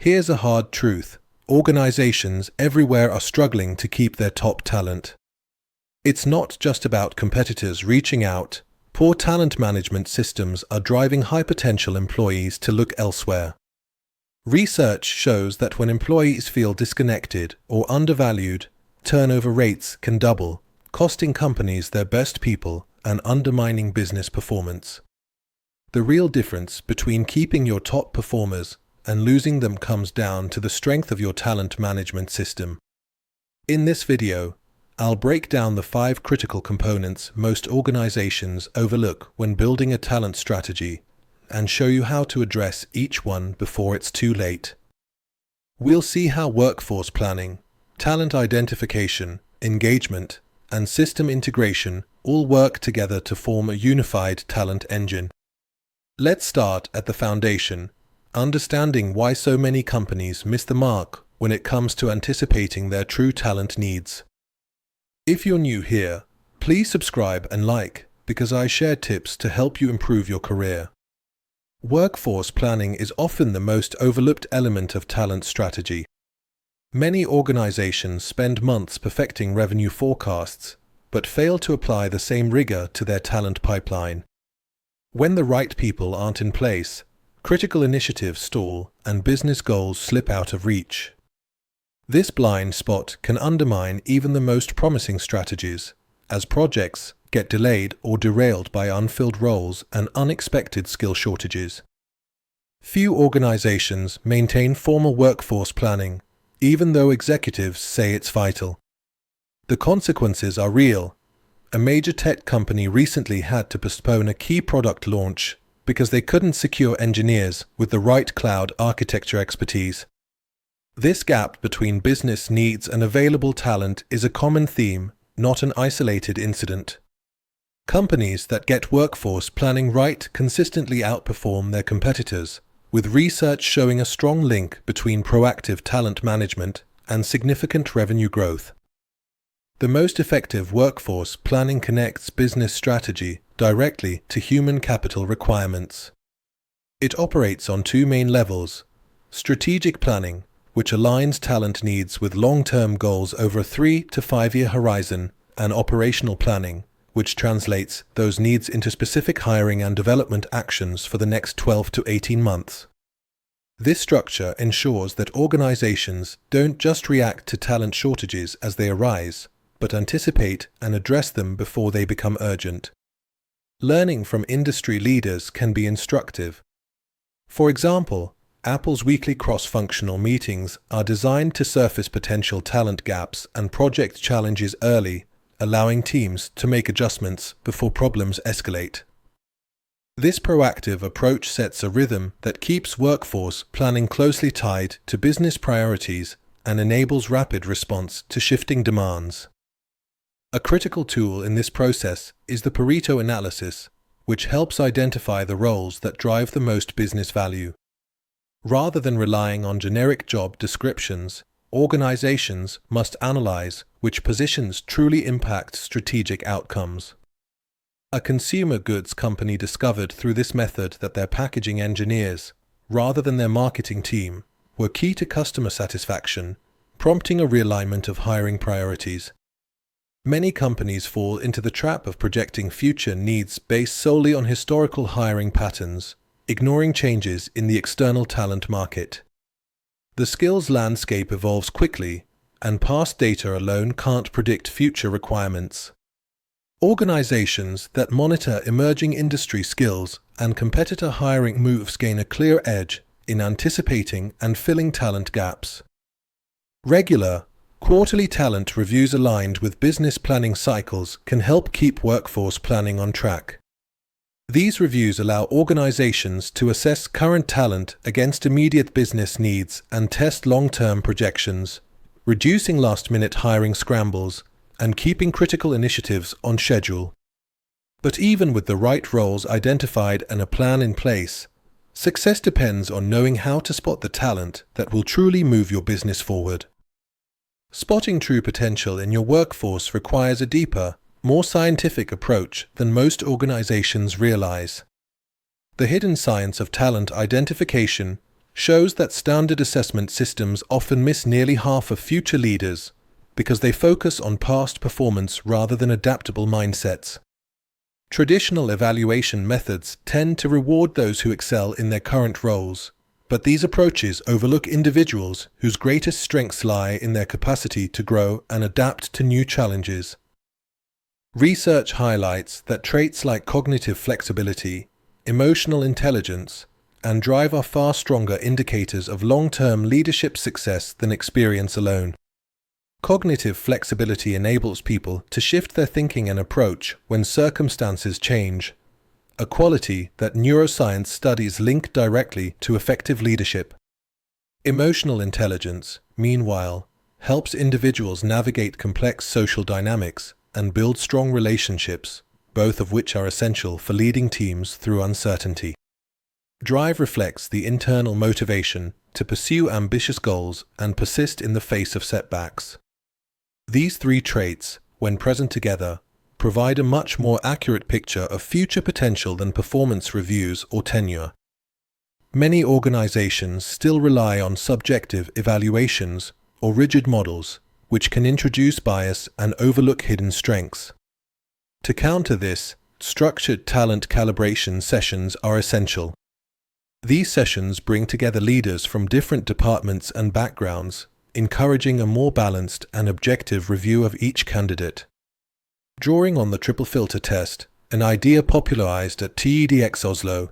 Here's a hard truth. Organizations everywhere are struggling to keep their top talent. It's not just about competitors reaching out. Poor talent management systems are driving high-potential employees to look elsewhere. Research shows that when employees feel disconnected or undervalued, turnover rates can double, costing companies their best people and undermining business performance. The real difference between keeping your top performers and losing them comes down to the strength of your talent management system. In this video, I'll break down the 5 critical components most organizations overlook when building a talent strategy and show you how to address each one before it's too late. We'll see how workforce planning, talent identification, engagement, and system integration all work together to form a unified talent engine. Let's start at the foundation, understanding why so many companies miss the mark when it comes to anticipating their true talent needs. If you're new here, please subscribe and like, because I share tips to help you improve your career. Workforce planning is often the most overlooked element of talent strategy. Many organizations spend months perfecting revenue forecasts, but fail to apply the same rigor to their talent pipeline. When the right people aren't in place, critical initiatives stall and business goals slip out of reach. This blind spot can undermine even the most promising strategies, as projects get delayed or derailed by unfilled roles and unexpected skill shortages. Few organizations maintain formal workforce planning, even though executives say it's vital. The consequences are real. A major tech company recently had to postpone a key product launch because they couldn't secure engineers with the right cloud architecture expertise. This gap between business needs and available talent is a common theme, not an isolated incident. Companies that get workforce planning right consistently outperform their competitors, with research showing a strong link between proactive talent management and significant revenue growth. The most effective workforce planning connects business strategy directly to human capital requirements. It operates on 2 main levels: strategic planning, which aligns talent needs with long-term goals over a 3 to 5 year horizon, and operational planning, which translates those needs into specific hiring and development actions for the next 12 to 18 months. This structure ensures that organizations don't just react to talent shortages as they arise, but anticipate and address them before they become urgent. Learning from industry leaders can be instructive. For example, Apple's weekly cross-functional meetings are designed to surface potential talent gaps and project challenges early, allowing teams to make adjustments before problems escalate. This proactive approach sets a rhythm that keeps workforce planning closely tied to business priorities and enables rapid response to shifting demands. A critical tool in this process is the Pareto analysis, which helps identify the roles that drive the most business value. Rather than relying on generic job descriptions, organizations must analyze which positions truly impact strategic outcomes. A consumer goods company discovered through this method that their packaging engineers, rather than their marketing team, were key to customer satisfaction, prompting a realignment of hiring priorities. Many companies fall into the trap of projecting future needs based solely on historical hiring patterns, ignoring changes in the external talent market. The skills landscape evolves quickly, and past data alone can't predict future requirements. Organizations that monitor emerging industry skills and competitor hiring moves gain a clear edge in anticipating and filling talent gaps. Regular, quarterly talent reviews aligned with business planning cycles can help keep workforce planning on track. These reviews allow organizations to assess current talent against immediate business needs and test long-term projections, reducing last-minute hiring scrambles and keeping critical initiatives on schedule. But even with the right roles identified and a plan in place, success depends on knowing how to spot the talent that will truly move your business forward. Spotting true potential in your workforce requires a deeper, more scientific approach than most organizations realize. The hidden science of talent identification shows that standard assessment systems often miss nearly half of future leaders because they focus on past performance rather than adaptable mindsets. Traditional evaluation methods tend to reward those who excel in their current roles, but these approaches overlook individuals whose greatest strengths lie in their capacity to grow and adapt to new challenges. Research highlights that traits like cognitive flexibility, emotional intelligence, and drive are far stronger indicators of long-term leadership success than experience alone. Cognitive flexibility enables people to shift their thinking and approach when circumstances change, a quality that neuroscience studies link directly to effective leadership. Emotional intelligence, meanwhile, helps individuals navigate complex social dynamics and build strong relationships, both of which are essential for leading teams through uncertainty. Drive reflects the internal motivation to pursue ambitious goals and persist in the face of setbacks. These three traits, when present together, provide a much more accurate picture of future potential than performance reviews or tenure. Many organizations still rely on subjective evaluations or rigid models, which can introduce bias and overlook hidden strengths. To counter this, structured talent calibration sessions are essential. These sessions bring together leaders from different departments and backgrounds, encouraging a more balanced and objective review of each candidate. Drawing on the triple filter test, an idea popularized at TEDx Oslo,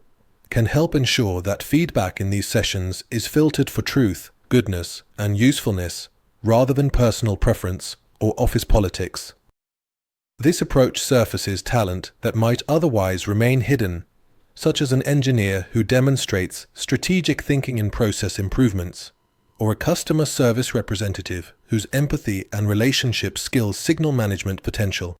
can help ensure that feedback in these sessions is filtered for truth, goodness, and usefulness, rather than personal preference or office politics. This approach surfaces talent that might otherwise remain hidden, such as an engineer who demonstrates strategic thinking in process improvements, or a customer service representative whose empathy and relationship skills signal management potential.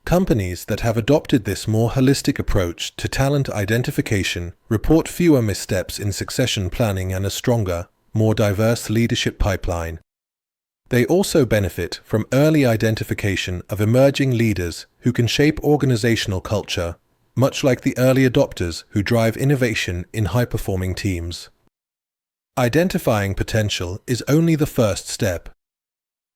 Companies that have adopted this more holistic approach to talent identification report fewer missteps in succession planning and a stronger, more diverse leadership pipeline. They also benefit from early identification of emerging leaders who can shape organizational culture, much like the early adopters who drive innovation in high-performing teams. Identifying potential is only the first step.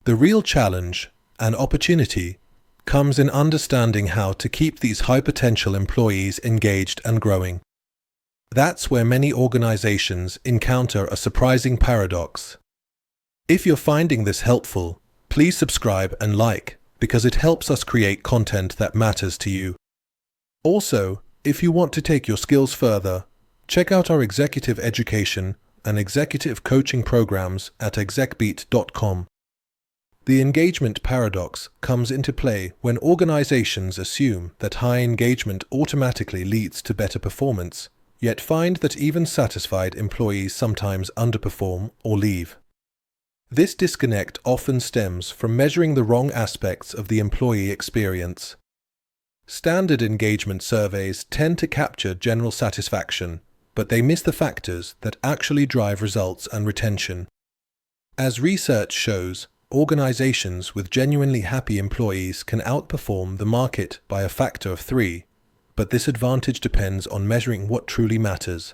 The real challenge and opportunity comes in understanding how to keep these high-potential employees engaged and growing. That's where many organizations encounter a surprising paradox. If you're finding this helpful, please subscribe and like, because it helps us create content that matters to you. Also, if you want to take your skills further, check out our executive education and executive coaching programs at execbeat.com. The engagement paradox comes into play when organizations assume that high engagement automatically leads to better performance, yet find that even satisfied employees sometimes underperform or leave. This disconnect often stems from measuring the wrong aspects of the employee experience. Standard engagement surveys tend to capture general satisfaction, but they miss the factors that actually drive results and retention. As research shows, organizations with genuinely happy employees can outperform the market by a factor of 3, but this advantage depends on measuring what truly matters.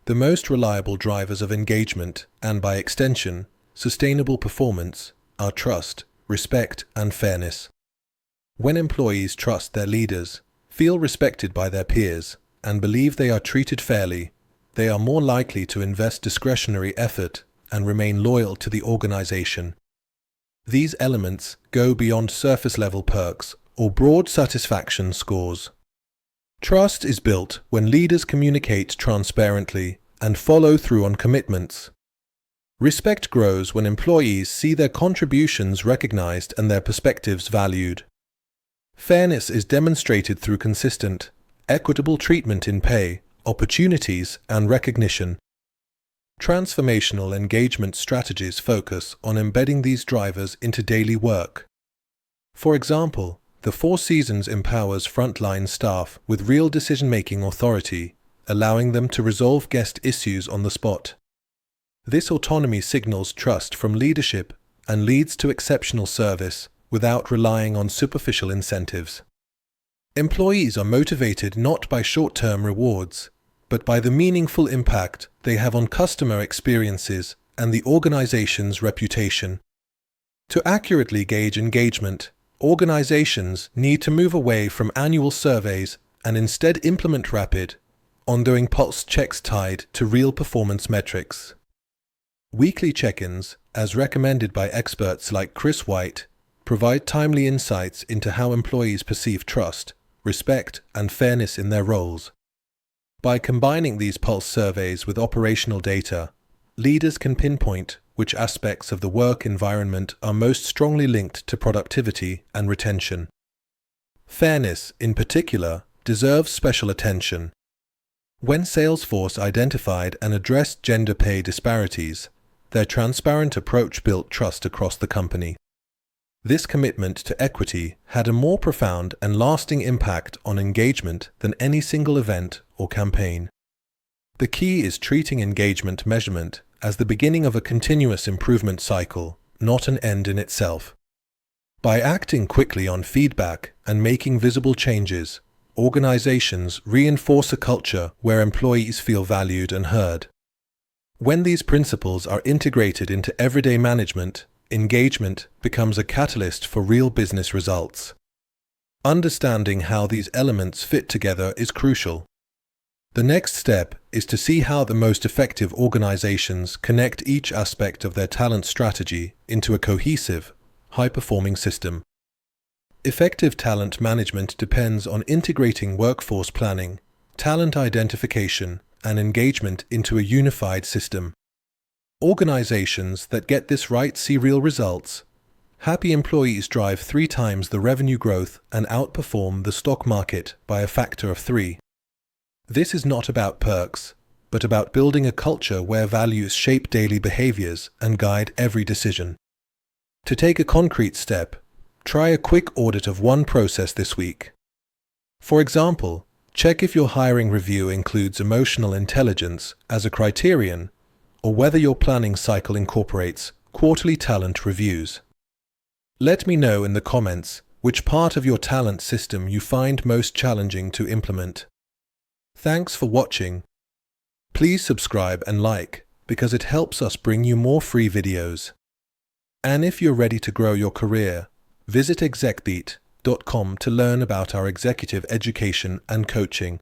The most reliable drivers of engagement, and by extension, sustainable performance, are trust, respect, and fairness. When employees trust their leaders, feel respected by their peers, and believe they are treated fairly, they are more likely to invest discretionary effort and remain loyal to the organization. These elements go beyond surface-level perks or broad satisfaction scores. Trust is built when leaders communicate transparently and follow through on commitments. Respect grows when employees see their contributions recognized and their perspectives valued. Fairness is demonstrated through consistent, equitable treatment in pay, opportunities, and recognition. Transformational engagement strategies focus on embedding these drivers into daily work. For example, the Four Seasons empowers frontline staff with real decision-making authority, allowing them to resolve guest issues on the spot. This autonomy signals trust from leadership and leads to exceptional service without relying on superficial incentives. Employees are motivated not by short-term rewards, but by the meaningful impact they have on customer experiences and the organization's reputation. To accurately gauge engagement, organizations need to move away from annual surveys and instead implement rapid, ongoing pulse checks tied to real performance metrics. Weekly check-ins, as recommended by experts like Chris White, provide timely insights into how employees perceive trust, respect, and fairness in their roles. By combining these pulse surveys with operational data, leaders can pinpoint which aspects of the work environment are most strongly linked to productivity and retention. Fairness, in particular, deserves special attention. When Salesforce identified and addressed gender pay disparities, their transparent approach built trust across the company. This commitment to equity had a more profound and lasting impact on engagement than any single event or campaign. The key is treating engagement measurement as the beginning of a continuous improvement cycle, not an end in itself. By acting quickly on feedback and making visible changes, organizations reinforce a culture where employees feel valued and heard. When these principles are integrated into everyday management, engagement becomes a catalyst for real business results. Understanding how these elements fit together is crucial. The next step is to see how the most effective organizations connect each aspect of their talent strategy into a cohesive, high-performing system. Effective talent management depends on integrating workforce planning, talent identification, and engagement into a unified system. Organizations that get this right see real results. Happy employees drive 3 times the revenue growth and outperform the stock market by a factor of 3. This is not about perks, but about building a culture where values shape daily behaviors and guide every decision. To take a concrete step, try a quick audit of one process this week. For example, check if your hiring review includes emotional intelligence as a criterion, or whether your planning cycle incorporates quarterly talent reviews. Let me know in the comments which part of your talent system you find most challenging to implement. Thanks for watching. Please subscribe and like because it helps us bring you more free videos. And if you're ready to grow your career, visit execbeat.com to learn about our executive education and coaching.